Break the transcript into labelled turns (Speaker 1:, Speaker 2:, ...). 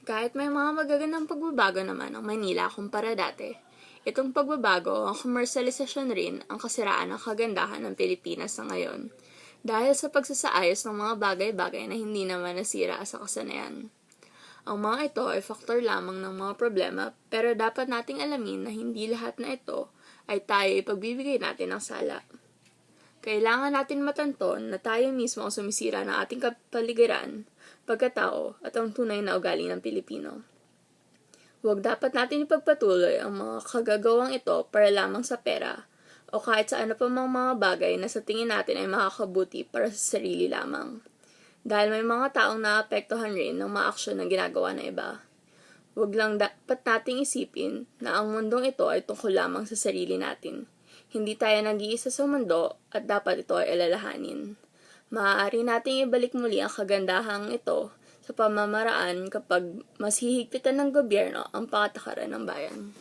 Speaker 1: Kahit may mga magagandang pagbabago naman ang Manila kumpara dati, itong pagbabago ang komersalisasyon rin ang kasiraan ng kagandahan ng Pilipinas sa ngayon dahil sa pagsasaayos ng mga bagay-bagay na hindi naman nasira sa kasanayan. Ang mga ito ay faktor lamang ng mga problema pero dapat nating alamin na hindi lahat na ito ay tayo ipagbibigay natin ng sala. Kailangan natin matanton na tayo mismo ang sumisira ng ating kapaligiran, pagkatao at ang tunay na ugali ng Pilipino. Huwag dapat natin ipagpatuloy ang mga kagagawang ito para lamang sa pera o kahit sa ano pa mga bagay na sa tingin natin ay makakabuti para sa sarili lamang. Dahil may mga taong naapektuhan rin ng mga aksyon na ginagawa ng iba. Huwag lang dapat nating isipin na ang mundong ito ay tungkol lamang sa sarili natin. Hindi tayo nag-iisa sa mundo at dapat ito ay alalahanin. Maaari nating ibalik muli ang kagandahang ito sa pamamaraan kapag mas hihigpitan ng gobyerno ang patakaran ng bayan.